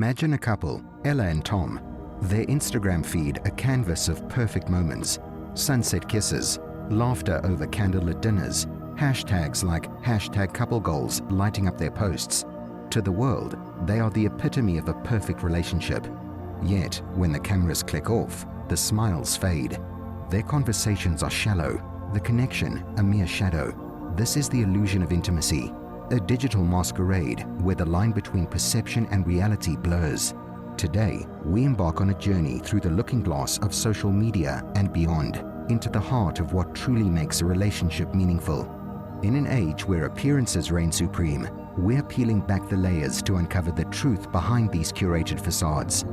Imagine a couple, Ella and Tom. Their Instagram feed a canvas of perfect moments, sunset kisses, laughter over candlelit dinners, hashtags like #couplegoals lighting up their posts. To the world, they are the epitome of a perfect relationship. Yet, when the cameras click off, the smiles fade. Their conversations are shallow, the connection a mere shadow. This is the illusion of intimacy, a digital masquerade where the line between perception and reality blurs. Today, we embark on a journey through the looking glass of social media and beyond, into the heart of what truly makes a relationship meaningful. In an age where appearances reign supreme, we're peeling back the layers to uncover the truth behind these curated facades.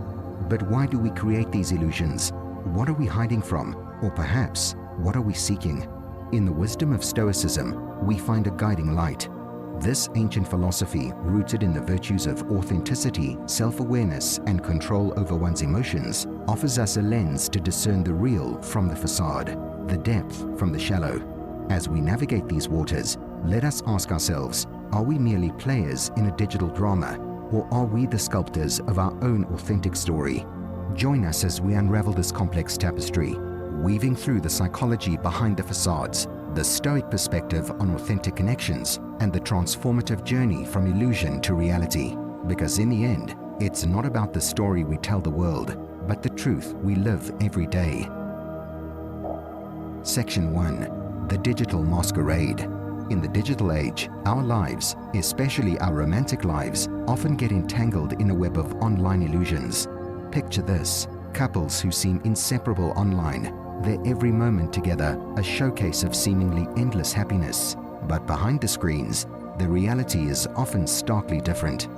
But why do we create these illusions? What are we hiding from? Or perhaps, what are we seeking? In the wisdom of Stoicism, we find a guiding light. This ancient philosophy, rooted in the virtues of authenticity, self-awareness, and control over one's emotions, offers us a lens to discern the real from the facade, the depth from the shallow. As we navigate these waters, let us ask ourselves, are we merely players in a digital drama, or are we the sculptors of our own authentic story? Join us as we unravel this complex tapestry, weaving through the psychology behind the facades, the Stoic perspective on authentic connections, and the transformative journey from illusion to reality. Because in the end, it's not about the story we tell the world, but the truth we live every day. Section 1. The Digital Masquerade. In the digital age, our lives, especially our romantic lives, often get entangled in a web of online illusions. Picture this: couples who seem inseparable online, their every moment together a showcase of seemingly endless happiness. But behind the screens, the reality is often starkly different.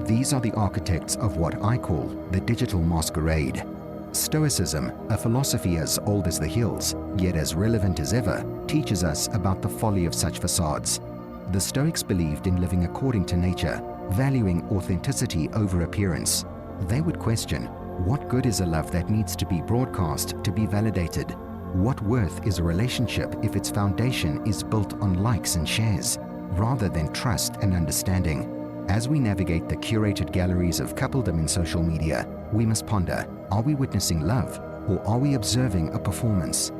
These are the architects of what I call the digital masquerade. Stoicism, a philosophy as old as the hills, yet as relevant as ever, teaches us about the folly of such facades. The Stoics believed in living according to nature, valuing authenticity over appearance. They would question, what good is a love that needs to be broadcast to be validated? What worth is a relationship if its foundation is built on likes and shares, rather than trust and understanding? As we navigate the curated galleries of coupledom in social media, we must ponder, are we witnessing love, or are we observing a performance?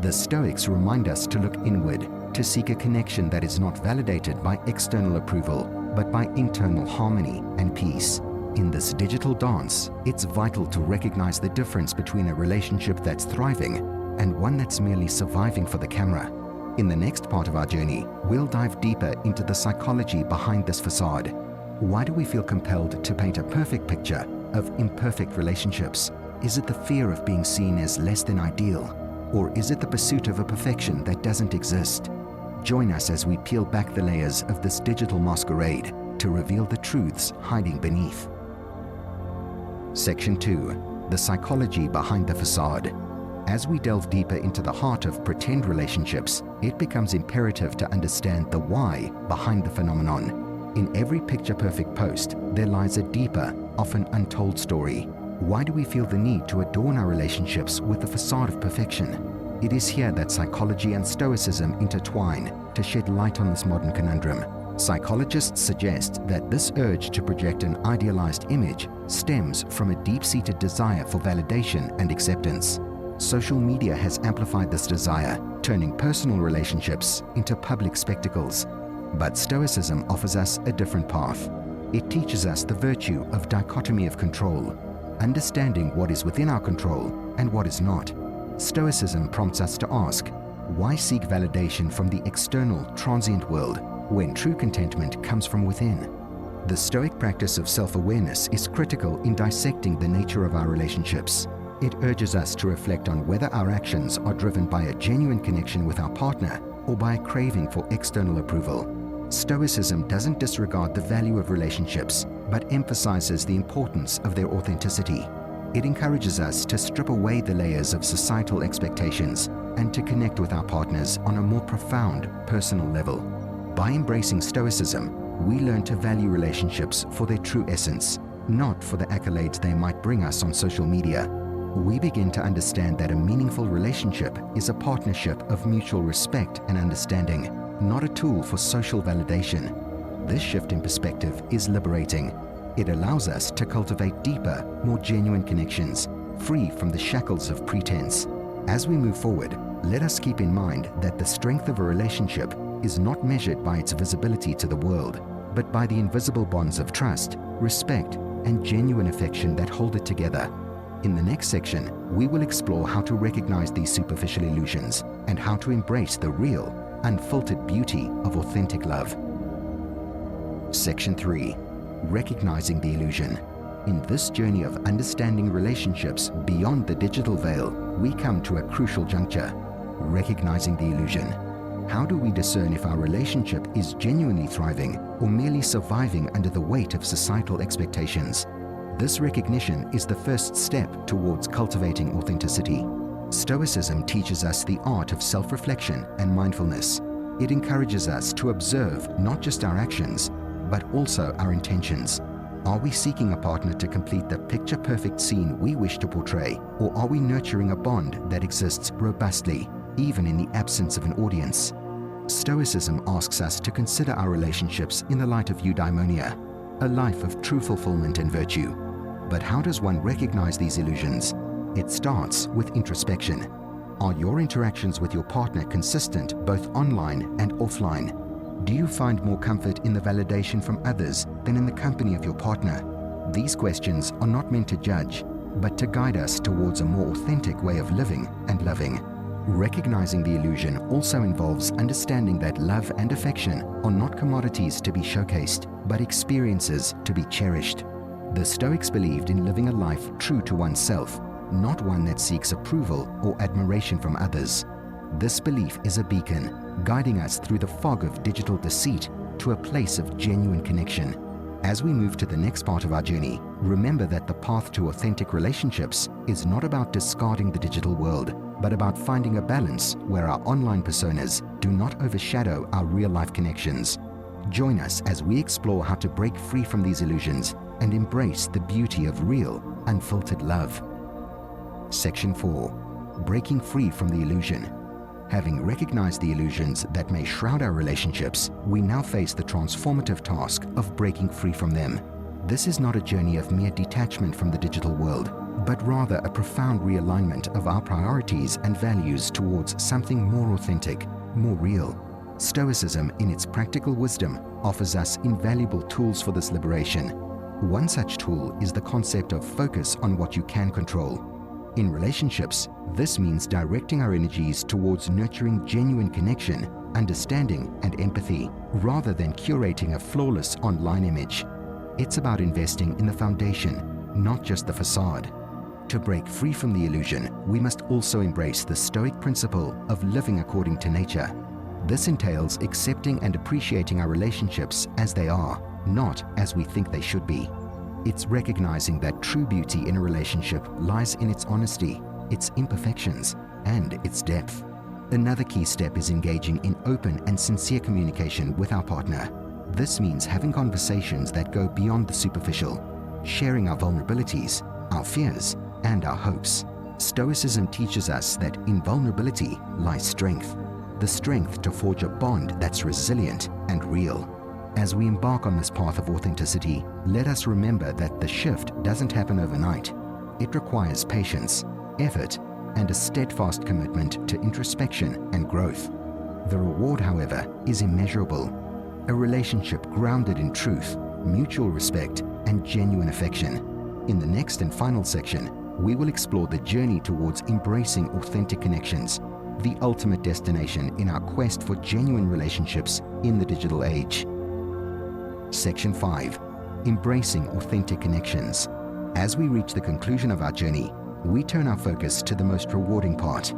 The Stoics remind us to look inward, to seek a connection that is not validated by external approval, but by internal harmony and peace. In this digital dance, it's vital to recognize the difference between a relationship that's thriving and one that's merely surviving for the camera. In the next part of our journey, we'll dive deeper into the psychology behind this facade. Why do we feel compelled to paint a perfect picture of imperfect relationships? Is it the fear of being seen as less than ideal? Or is it the pursuit of a perfection that doesn't exist? Join us as we peel back the layers of this digital masquerade to reveal the truths hiding beneath. Section 2. The Psychology Behind the Facade. As we delve deeper into the heart of pretend relationships, it becomes imperative to understand the why behind the phenomenon. In every picture-perfect post, there lies a deeper, often untold story. Why do we feel the need to adorn our relationships with the facade of perfection? It is here that psychology and Stoicism intertwine to shed light on this modern conundrum. Psychologists suggest that this urge to project an idealized image stems from a deep-seated desire for validation and acceptance. Social media has amplified this desire, turning personal relationships into public spectacles. But Stoicism offers us a different path. It teaches us the virtue of dichotomy of control, understanding what is within our control and what is not. Stoicism prompts us to ask, why seek validation from the external, transient world when true contentment comes from within? The Stoic practice of self-awareness is critical in dissecting the nature of our relationships. It urges us to reflect on whether our actions are driven by a genuine connection with our partner or by a craving for external approval. Stoicism doesn't disregard the value of relationships, but emphasizes the importance of their authenticity. It encourages us to strip away the layers of societal expectations and to connect with our partners on a more profound, personal level. By embracing Stoicism, we learn to value relationships for their true essence, not for the accolades they might bring us on social media. We begin to understand that a meaningful relationship is a partnership of mutual respect and understanding, not a tool for social validation. This shift in perspective is liberating. It allows us to cultivate deeper, more genuine connections, free from the shackles of pretense. As we move forward, let us keep in mind that the strength of a relationship is not measured by its visibility to the world, but by the invisible bonds of trust, respect, and genuine affection that hold it together. In the next section, we will explore how to recognize these superficial illusions and how to embrace the real, unfiltered beauty of authentic love. Section 3. Recognizing the illusion. In this journey of understanding relationships beyond the digital veil, we come to a crucial juncture: recognizing the illusion. How do we discern if our relationship is genuinely thriving or merely surviving under the weight of societal expectations? This recognition is the first step towards cultivating authenticity. Stoicism teaches us the art of self-reflection and mindfulness. It encourages us to observe not just our actions, but also our intentions. Are we seeking a partner to complete the picture-perfect scene we wish to portray, or are we nurturing a bond that exists robustly, even in the absence of an audience? Stoicism asks us to consider our relationships in the light of eudaimonia, a life of true fulfillment and virtue. But how does one recognize these illusions? It starts with introspection. Are your interactions with your partner consistent both online and offline? Do you find more comfort in the validation from others than in the company of your partner? These questions are not meant to judge, but to guide us towards a more authentic way of living and loving. Recognizing the illusion also involves understanding that love and affection are not commodities to be showcased, but experiences to be cherished. The Stoics believed in living a life true to oneself, not one that seeks approval or admiration from others. This belief is a beacon, guiding us through the fog of digital deceit to a place of genuine connection. As we move to the next part of our journey, remember that the path to authentic relationships is not about discarding the digital world, but about finding a balance where our online personas do not overshadow our real-life connections. Join us as we explore how to break free from these illusions and embrace the beauty of real, unfiltered love. Section 4. Breaking free from the illusion. Having recognized the illusions that may shroud our relationships, we now face the transformative task of breaking free from them. This is not a journey of mere detachment from the digital world, but rather a profound realignment of our priorities and values towards something more authentic, more real. Stoicism, in its practical wisdom, offers us invaluable tools for this liberation. One such tool is the concept of focus on what you can control. In relationships, this means directing our energies towards nurturing genuine connection, understanding, and empathy, rather than curating a flawless online image. It's about investing in the foundation, not just the facade. To break free from the illusion, we must also embrace the Stoic principle of living according to nature. This entails accepting and appreciating our relationships as they are, not as we think they should be. It's recognizing that true beauty in a relationship lies in its honesty, its imperfections, and its depth. Another key step is engaging in open and sincere communication with our partner. This means having conversations that go beyond the superficial, sharing our vulnerabilities, our fears, and our hopes. Stoicism teaches us that in vulnerability lies strength, the strength to forge a bond that's resilient and real. As we embark on this path of authenticity, let us remember that the shift doesn't happen overnight. It requires patience, effort, and a steadfast commitment to introspection and growth. The reward, however, is immeasurable. A relationship grounded in truth, mutual respect, and genuine affection. In the next and final section, we will explore the journey towards embracing authentic connections, the ultimate destination in our quest for genuine relationships in the digital age. Section 5. Embracing authentic connections. As we reach the conclusion of our journey, we turn our focus to the most rewarding part,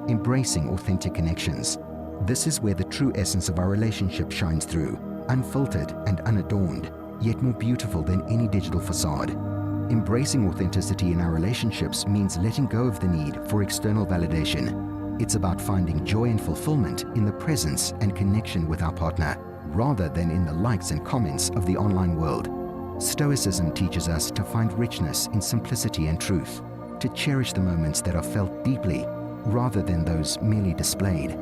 embracing authentic connections. This is where the true essence of our relationship shines through, unfiltered and unadorned, yet more beautiful than any digital facade. Embracing authenticity in our relationships means letting go of the need for external validation. It's about finding joy and fulfillment in the presence and connection with our partner, rather than in the likes and comments of the online world. Stoicism teaches us to find richness in simplicity and truth, to cherish the moments that are felt deeply, rather than those merely displayed.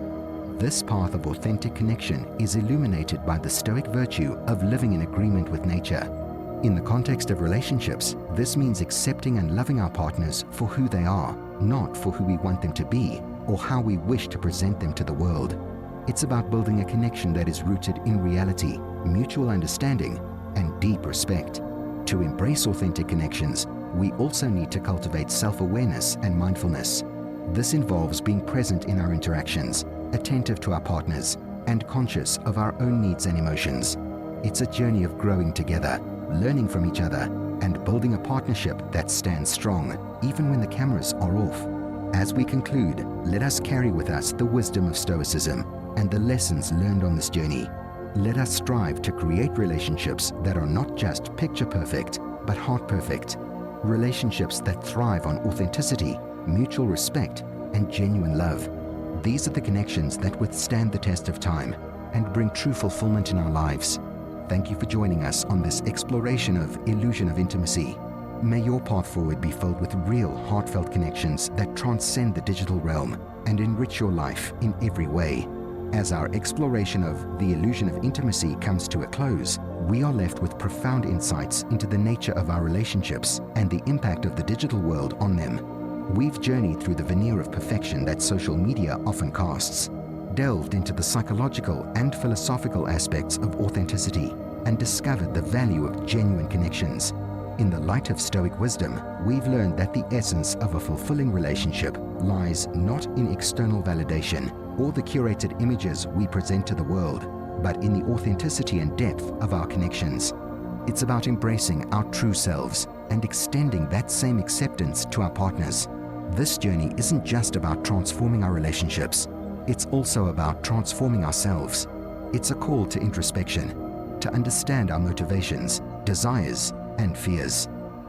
This path of authentic connection is illuminated by the Stoic virtue of living in agreement with nature. In the context of relationships, this means accepting and loving our partners for who they are, not for who we want them to be or how we wish to present them to the world. It's about building a connection that is rooted in reality, mutual understanding, and deep respect. To embrace authentic connections, we also need to cultivate self-awareness and mindfulness. This involves being present in our interactions, attentive to our partners, and conscious of our own needs and emotions. It's a journey of growing together, learning from each other, and building a partnership that stands strong, even when the cameras are off. As we conclude, let us carry with us the wisdom of Stoicism and the lessons learned on this journey. Let us strive to create relationships that are not just picture perfect, but heart perfect. Relationships that thrive on authenticity, mutual respect, and genuine love. These are the connections that withstand the test of time and bring true fulfillment in our lives. Thank you for joining us on this exploration of illusion of intimacy. May your path forward be filled with real, heartfelt connections that transcend the digital realm and enrich your life in every way. As our exploration of the illusion of intimacy comes to a close, we are left with profound insights into the nature of our relationships and the impact of the digital world on them. We've journeyed through the veneer of perfection that social media often casts, delved into the psychological and philosophical aspects of authenticity, and discovered the value of genuine connections. In the light of Stoic wisdom, we've learned that the essence of a fulfilling relationship lies not in external validation or the curated images we present to the world, but in the authenticity and depth of our connections. It's about embracing our true selves and extending that same acceptance to our partners. This journey isn't just about transforming our relationships, it's also about transforming ourselves. It's a call to introspection, to understand our motivations, desires, and fears.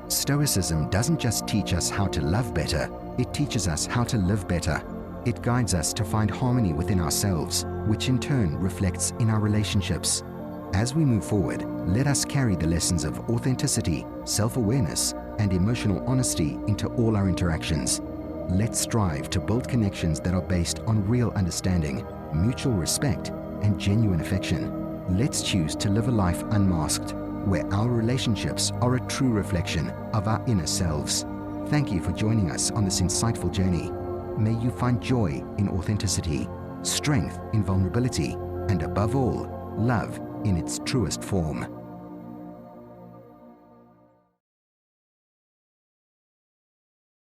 Stoicism doesn't just teach us how to love better, it teaches us how to live better. It guides us to find harmony within ourselves, which in turn reflects in our relationships. As we move forward, let us carry the lessons of authenticity, self-awareness, and emotional honesty into all our interactions. Let's strive to build connections that are based on real understanding, mutual respect, and genuine affection. Let's choose to live a life unmasked, where our relationships are a true reflection of our inner selves. Thank you for joining us on this insightful journey. May you find joy in authenticity, strength in vulnerability, and above all, love in its truest form.